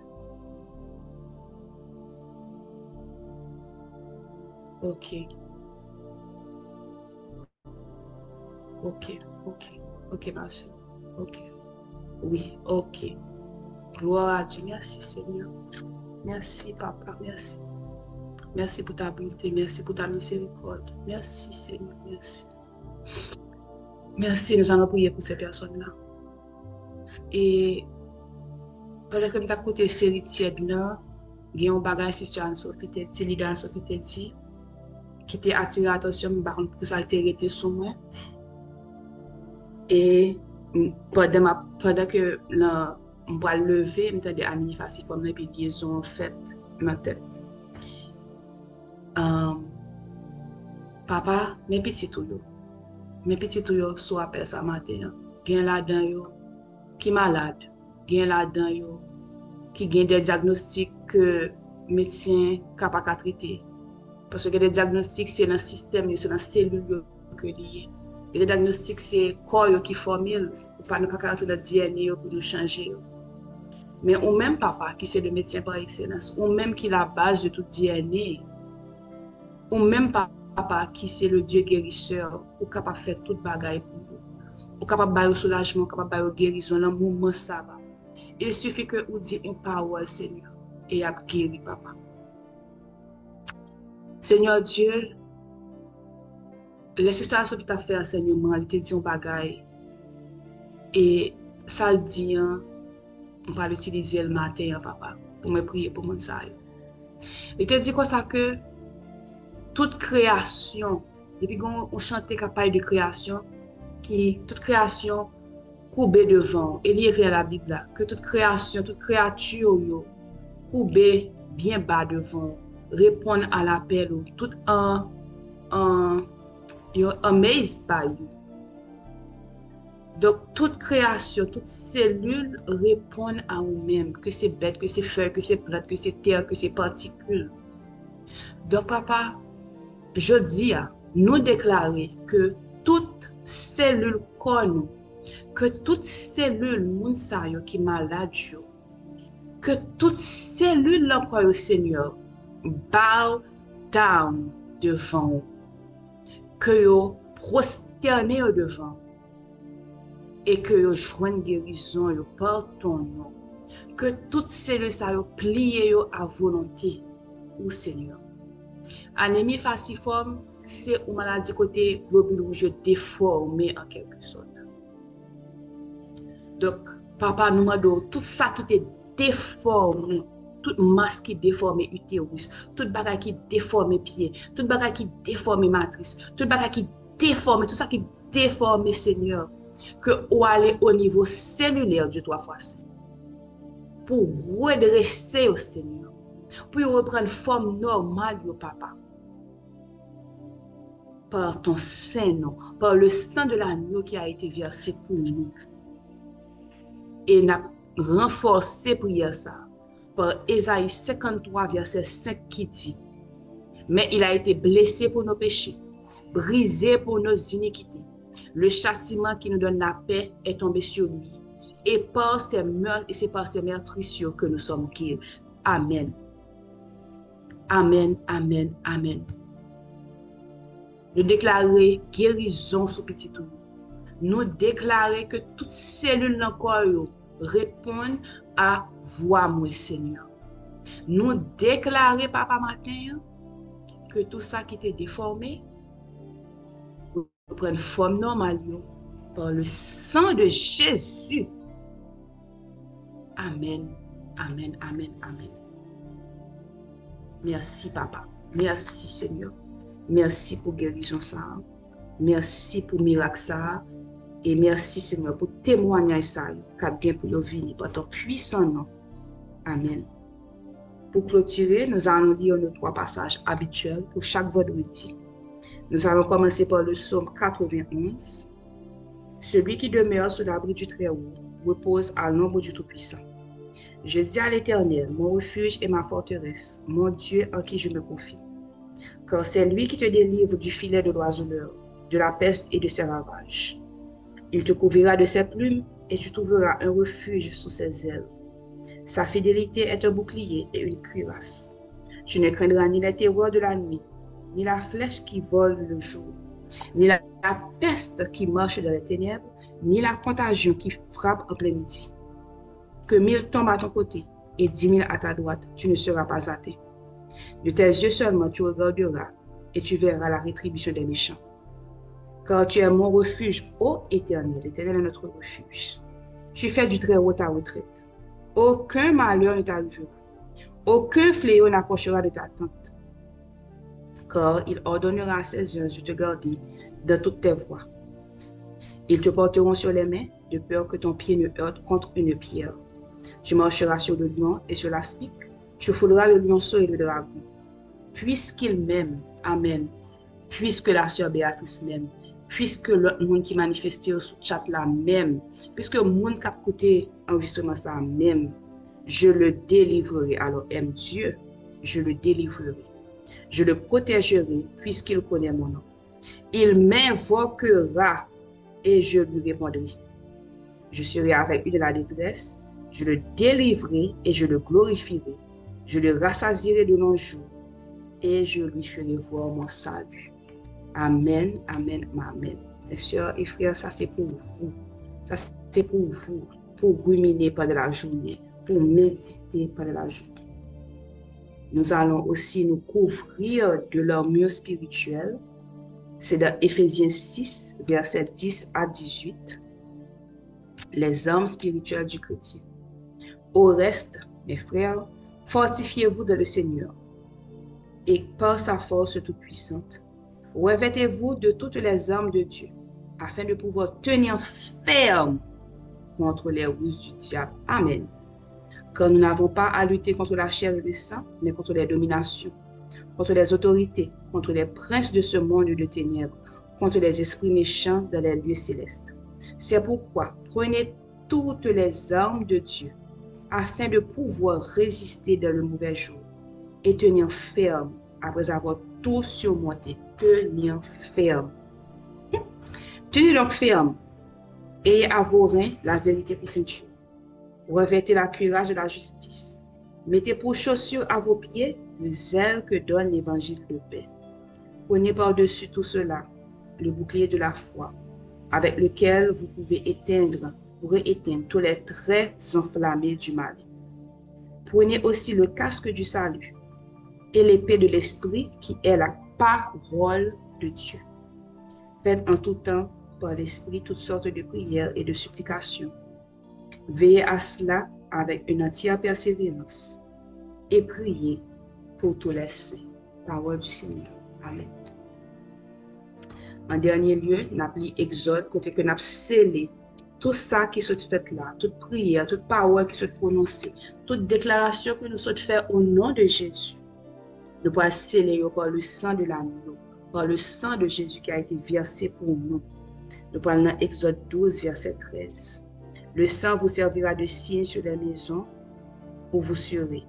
Ok. Ok. Ok. Ok, ma soeur. Ok. Oui, ok. Gloire à Dieu. Merci Seigneur. Merci Papa. Merci. Merci pour ta bonté. Merci pour ta miséricorde. Merci Seigneur. Merci. Merci. Nous allons prier pour ces personnes-là. Et pendant que nous avons écouté série tiède là, il y a un bagage Sister Anne-Sophie t'a dit, leader Anne-Sophie t'a dit, qui t'a attiré l'attention par contre pour ça t'a été sur moi. Et pendant que là, on va lever, je me dis Annie Faciforme et puis liaison en fait ma tête. Papa, mes petits tout so appel ça matin. Gen là-dedans yo qui malade, gen là-dedans yo qui gen des diagnostics que médecin capable de traiter. Parce que des diagnostics c'est dans le système, c'est dans la cellule que lié. Et les diagnostics c'est corps qui formule, pas ne pas rentrer dans le DNA pour nous changer. Mais ou même papa qui c'est le médecin par excellence, ou même qui est la base de tout DNA, ou même papa qui c'est le Dieu guérisseur, ou capable de faire toute bagaille pour vous. Ou capable de faire soulagement, capable de faire guérison dans le moment ça va. Il suffit que vous dites une parole, Seigneur, et il a guéri, papa. Seigneur Dieu, laissez ça ce que tu as fait enseignement, il te dit un bagaille. Et ça le dit, hein, on va l'utiliser le matin, papa, pour me prier pour mon salut. Il te dit comme ça que toute création, depuis qu'on chante capable de création, toute création courbée devant, et lié à la Bible là, que toute création, toute créature, courbée bien bas devant, répondre à l'appel, tout you're amazed by you. Donc, toute création, toute cellule répond à nous-mêmes, que c'est bête, que c'est feuille, que c'est plante, que c'est terre, que c'est particules. Donc, papa, je dis à nous déclarer que toute cellule qu'on que toute cellule mounsayo qui malade, que toute cellule l'emploi au Seigneur bow down devant, que yo prosterné devant, et que yo joigne guérison yo par ton nom, que toute cellule ça yo plié yo à volonté au Seigneur. Anémie falciforme, c'est une maladie côté globule rouge déformé en quelque sorte. Donc, papa nous demande tout ça qui était déformé, toute masse qui déformé utérus, toute bagage qui déformé pied, toute bagage qui déformé matrice, toute bagage qui déformé, tout ça qui déformé Seigneur, que ou aller au niveau cellulaire du 3 fois pour redresser au Seigneur, pour reprendre forme normale au papa. Par ton saint nom, par le sang de l'agneau qui a été versé pour nous. Et n'a renforcé prière ça par Ésaïe 53 verset 5 qui dit: mais il a été blessé pour nos péchés, brisé pour nos iniquités. Le châtiment qui nous donne la paix est tombé sur lui. Et par ses meurtres et c'est par ses meurtrissures que nous sommes guéris. Amen. Amen, amen, amen. Nous déclarer guérison sur petit tout. Nous déclarer que toute cellule dans le corps répondent à voix moi Seigneur. Nous déclarer papa matin que tout ça qui était déformé prenne forme normale par le sang de Jésus. Amen, amen, amen, amen. Merci papa, merci Seigneur. Merci pour guérison ça. Merci pour miracle ça. Et merci Seigneur pour témoignage ça. Qu'a bien pour nous venir par ton puissant nom. Amen. Pour clôturer, nous allons lire nos 3 passages habituels pour chaque vendredi. Nous allons commencer par le psaume 91. Celui qui demeure sous l'abri du Très-Haut repose à l'ombre du Tout-Puissant. Je dis à l'Éternel, mon refuge et ma forteresse, mon Dieu en qui je me confie. Car c'est lui qui te délivre du filet de l'oiseleur, de la peste et de ses ravages. Il te couvrira de ses plumes et tu trouveras un refuge sous ses ailes. Sa fidélité est un bouclier et une cuirasse. Tu ne craindras ni les terreurs de la nuit, ni la flèche qui vole le jour, ni la peste qui marche dans les ténèbres, ni la contagion qui frappe en plein midi. Que 1000 tombent à ton côté et 10 000 à ta droite, tu ne seras pas atteint. De tes yeux seulement tu regarderas et tu verras la rétribution des méchants. Car tu es mon refuge, ô Éternel. L'Éternel est notre refuge. Tu fais du Très-Haut ta retraite. Aucun malheur ne t'arrivera. Aucun fléau n'approchera de ta tente. Car il ordonnera à ses anges de te garder dans toutes tes voies. Ils te porteront sur les mains, de peur que ton pied ne heurte contre une pierre. Tu marcheras sur le lion et sur l'aspic. Tu fouleras le lionceau et le dragon. Puisqu'il m'aime, amen. Puisque la sœur Béatrice m'aime. Puisque l'autre monde qui manifestait sur le chat là même. Puisque le monde qui a côté enregistrement ça même. Je le délivrerai. Alors aime Dieu, je le délivrerai. Je le protégerai puisqu'il connaît mon nom. Il m'invoquera et je lui répondrai. Je serai avec lui de la détresse. Je le délivrerai et je le glorifierai. Je le rassasierai de longs jours et je lui ferai voir mon salut. Amen, amen, amen. Mes sœurs et frères, ça c'est pour vous. Ça c'est pour vous, pour ruminer pendant la journée, pour méditer pendant la journée. Nous allons aussi nous couvrir de l'armure spirituelle. C'est dans Éphésiens 6, versets 10 à 18. Les armes spirituelles du chrétien. Au reste, mes frères, fortifiez-vous dans le Seigneur et par sa force toute-puissante, revêtez-vous de toutes les armes de Dieu afin de pouvoir tenir ferme contre les ruses du diable. Amen. Car nous n'avons pas à lutter contre la chair et le sang, mais contre les dominations, contre les autorités, contre les princes de ce monde de ténèbres, contre les esprits méchants dans les lieux célestes. C'est pourquoi prenez toutes les armes de Dieu afin de pouvoir résister dans le mauvais jour et tenir ferme après avoir tout surmonté. Tenir ferme. Tenez donc ferme et à vos reins la vérité pour ceinture. Revêtez la cuirasse de la justice. Mettez pour chaussures à vos pieds le zèle que donne l'évangile de paix. Prenez par-dessus tout cela le bouclier de la foi, avec lequel vous pourrez éteindre tous les traits enflammés du mal. Prenez aussi le casque du salut et l'épée de l'esprit qui est la parole de Dieu. Faites en tout temps par l'esprit toutes sortes de prières et de supplications. Veillez à cela avec une entière persévérance et priez pour tous les saints. Parole du Seigneur. Amen. En dernier lieu, nous avons lu Exode, côté que nous avons scellé tout ça qui se fait là, toute prière, toute parole qui se prononcée, toute déclaration que nous sommes fait au nom de Jésus. Nous pouvons sceller par le sang de l'agneau, par le sang de Jésus qui a été versé pour nous. Nous parlons dans Exode 12, verset 13. Le sang vous servira de signe sur les maisons où vous serez.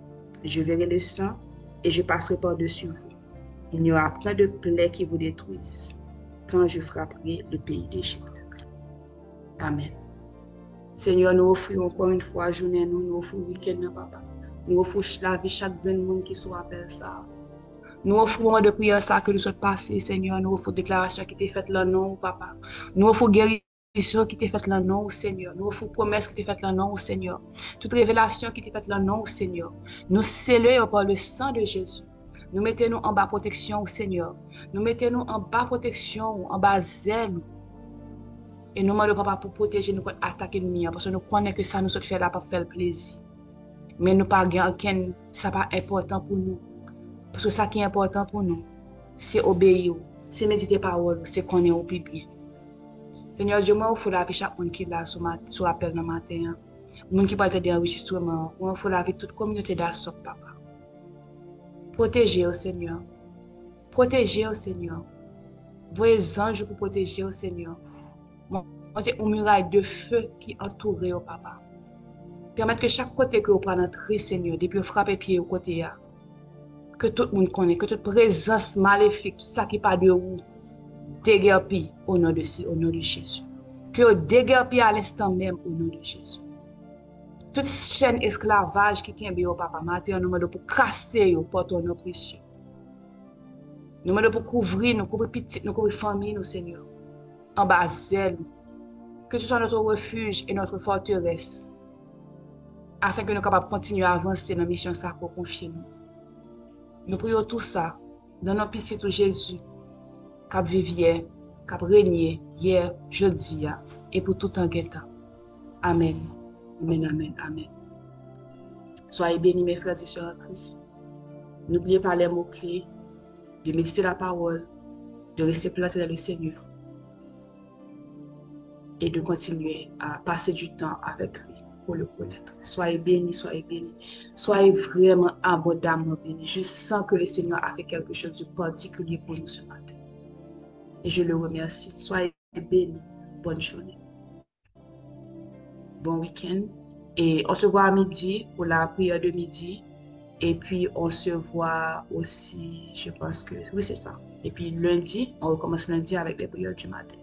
Je verrai le sang et je passerai par-dessus vous. Il n'y aura pas de plaies qui vous détruisent quand je frapperai le pays d'Égypte. Amen. Seigneur, nous offrons encore une fois journée, nous offrons week-end, papa. Nous offrons la vie chaque monde qui soit appelé ça. Nous offrons de prière ça que nous sommes passés, Seigneur. Nous offrons déclaration qui t'est faite là, non, papa. Nous offrons guérison qui t'est faite là, non, Seigneur. Nous offrons promesse qui t'est faite là, non, Seigneur. Toute révélation qui t'est faite là, non, Seigneur. Nous scellons par le sang de Jésus. Nous mettons-nous en bas protection, Seigneur. Nous mettons-nous en bas protection, en bas zèle. Et nous demandons, papa, pour protéger nous contre attaquer l'ennemi. Parce que nous connaissons que ça nous fait là pour faire plaisir. Mais nous pas gagner, ça pas important pour nous. Parce que ça qui est important pour nous, c'est obéir, c'est méditer parole, c'est connaître au plus bien. Seigneur Dieu, moi, il faut laver chaque monde qui est là sur appel dans le matin. Le monde qui parle d'enregistrement, il faut laver toute communauté d'assaut, papa. Protégez au Seigneur. Protégez au Seigneur. Vos anges pour protéger au Seigneur. Montez une muraille de feu qui entoure au papa. Permettre que chaque côté que vous prenez entrer, Seigneur, depuis vous frappez pied au côté, que tout le monde connaît, que toute présence maléfique, tout ça qui pas de vous, déguerpille au nom de Jésus. Que vous déguerpille à l'instant même au nom de Jésus. Toute chaîne esclavage qui est au papa, matin, nous demandons pour casser pour ton nom précieux. Nous demandons pour couvrir, nous couvrir petites, nous couvrir famille, nous Seigneur. En bas zèle, que tu sois notre refuge et notre forteresse. afin que nous capables de continuer à avancer dans la mission ça pour confier nous. Nous prions tout ça dans notre petit Jésus, qui vit hier, qui régné hier, jeudi, et pour tout un temps. Amen. Amen, amen, amen. Soyez bénis, mes frères et sœurs en Christ. N'oubliez pas les mots-clés, de méditer la parole, de rester planté dans le Seigneur et de continuer à passer du temps avec lui pour le connaître. Soyez bénis, soyez bénis. Soyez vraiment abondamment bénis. Je sens que le Seigneur a fait quelque chose de particulier pour nous ce matin. Et je le remercie. Soyez bénis. Bonne journée. Bon week-end. Et on se voit à midi pour la prière de midi. Et puis, on se voit aussi, je pense que, oui, c'est ça. Et puis, lundi, on recommence lundi avec les prières du matin.